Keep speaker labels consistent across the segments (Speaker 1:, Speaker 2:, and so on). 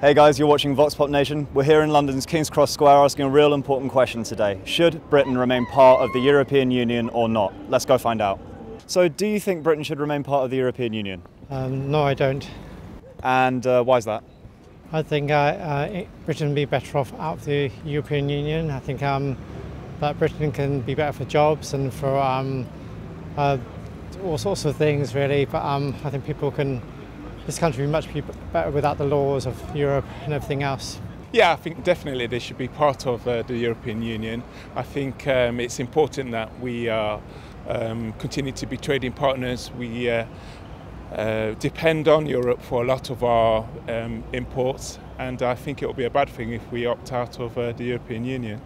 Speaker 1: Hey guys, you're watching Vox Pop Nation. We're here in London's King's Cross Square asking a real important question today. Should Britain remain part of the European Union or not? Let's go find out. So do you think Britain should remain part of the European Union?
Speaker 2: No, I don't.
Speaker 1: And why is that?
Speaker 2: I think Britain would be better off out of the European Union. I think that Britain can be better for jobs and for all sorts of things, really. But I think this country would be much better without the laws of Europe and everything else.
Speaker 3: Yeah, I think definitely they should be part of the European Union. I think it's important that we continue to be trading partners. We depend on Europe for a lot of our imports, and I think it will be a bad thing if we opt out of the European Union.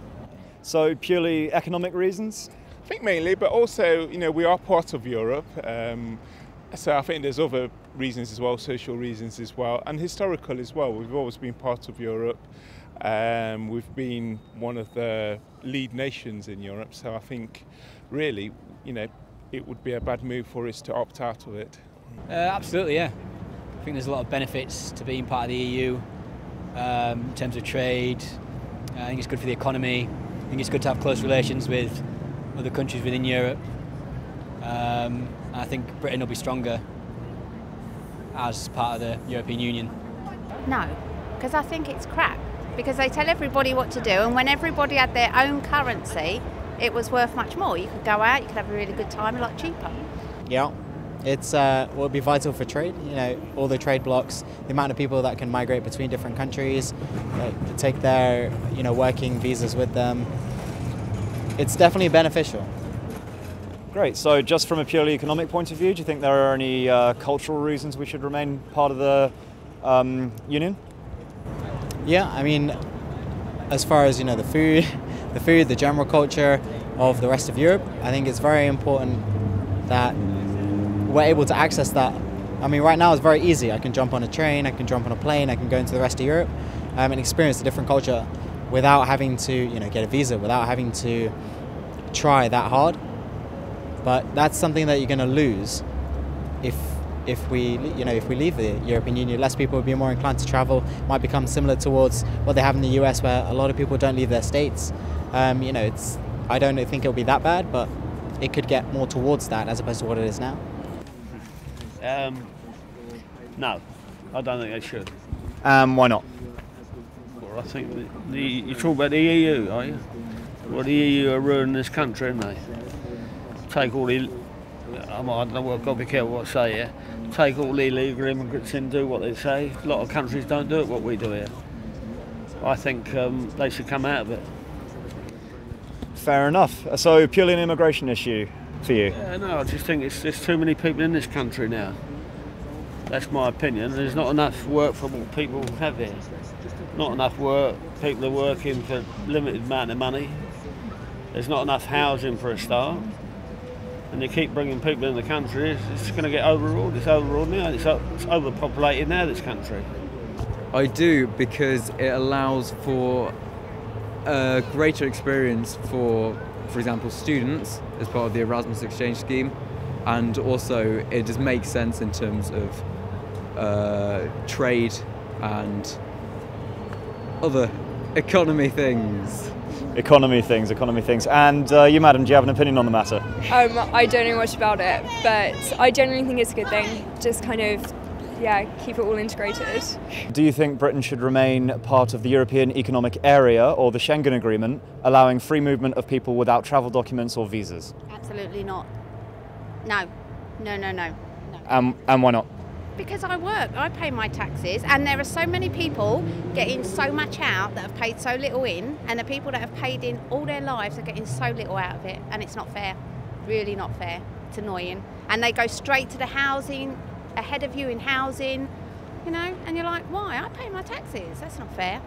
Speaker 1: So purely economic reasons?
Speaker 3: I think mainly, but also, we are part of Europe. So I think there's other reasons as well, social reasons as well, and historical as well. We've always been part of Europe. We've been one of the lead nations in Europe, so I think really, it would be a bad move for us to opt out of it.
Speaker 4: Absolutely, yeah. I think there's a lot of benefits to being part of the EU in terms of trade. I think it's good for the economy. I think it's good to have close relations with other countries within Europe. I think Britain will be stronger as part of the European Union.
Speaker 5: No, because I think it's crap. Because they tell everybody what to do, and when everybody had their own currency, it was worth much more. You could go out, you could have a really good time, a lot cheaper.
Speaker 6: Yeah, it's will be vital for trade. All the trade blocks, the amount of people that can migrate between different countries, take their working visas with them. It's definitely beneficial.
Speaker 1: Great, so just from a purely economic point of view, do you think there are any cultural reasons we should remain part of the Union?
Speaker 6: Yeah, I mean, as far as the food, the general culture of the rest of Europe, I think it's very important that we're able to access that. I mean, right now it's very easy. I can jump on a train, I can jump on a plane, I can go into the rest of Europe and experience a different culture without having to get a visa, without having to try that hard. But that's something that you're going to lose if we leave the European Union. Less people will be more inclined to travel. Might become similar towards what they have in the US, where a lot of people don't leave their states. I don't think it'll be that bad, but it could get more towards that as opposed to what it is now.
Speaker 7: No, I don't think they should.
Speaker 1: Why not?
Speaker 7: Well, I think you talk about the EU, are you? Well, the EU are ruining this country, aren't they? Take all the, I don't know, I've got to be careful what I say here. Take all the illegal immigrants in, do what they say. A lot of countries don't do it what we do here. I think they should come out of it.
Speaker 1: Fair enough. So purely an immigration issue for you?
Speaker 7: Yeah, no, I just think there's too many people in this country now. That's my opinion. There's not enough work for what people have here. Not enough work. People are working for a limited amount of money. There's not enough housing for a start. And they keep bringing people in the country, it's going to get overruled. It's overruled now. It's overpopulated now, this country.
Speaker 8: I do, because it allows for a greater experience for example, students as part of the Erasmus exchange scheme, and also it just makes sense in terms of trade and other economy things.
Speaker 1: Economy things. And you, madam, do you have an opinion on the matter?
Speaker 9: I don't know much about it, but I genuinely think it's a good thing. Just kind of, keep it all integrated.
Speaker 1: Do you think Britain should remain part of the European Economic Area or the Schengen Agreement, allowing free movement of people without travel documents or visas?
Speaker 5: Absolutely not. No.
Speaker 1: And why not?
Speaker 5: Because I work, I pay my taxes, and there are so many people getting so much out that have paid so little in, and the people that have paid in all their lives are getting so little out of it, and it's not fair, really not fair. It's annoying. And they go straight to the housing, ahead of you in housing, and you're like, why? I pay my taxes, that's not fair.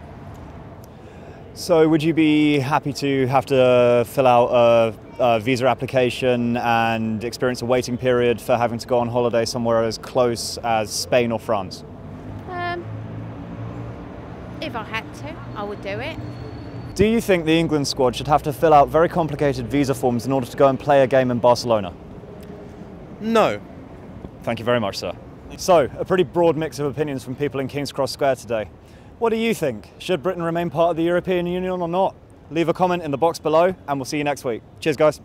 Speaker 1: So would you be happy to have to fill out a visa application and experience a waiting period for having to go on holiday somewhere as close as Spain or France?
Speaker 5: If I had to, I would do it.
Speaker 1: Do you think the England squad should have to fill out very complicated visa forms in order to go and play a game in Barcelona?
Speaker 10: No.
Speaker 1: Thank you very much, sir. So, a pretty broad mix of opinions from people in King's Cross Square today. What do you think? Should Britain remain part of the European Union or not? Leave a comment in the box below and we'll see you next week. Cheers guys.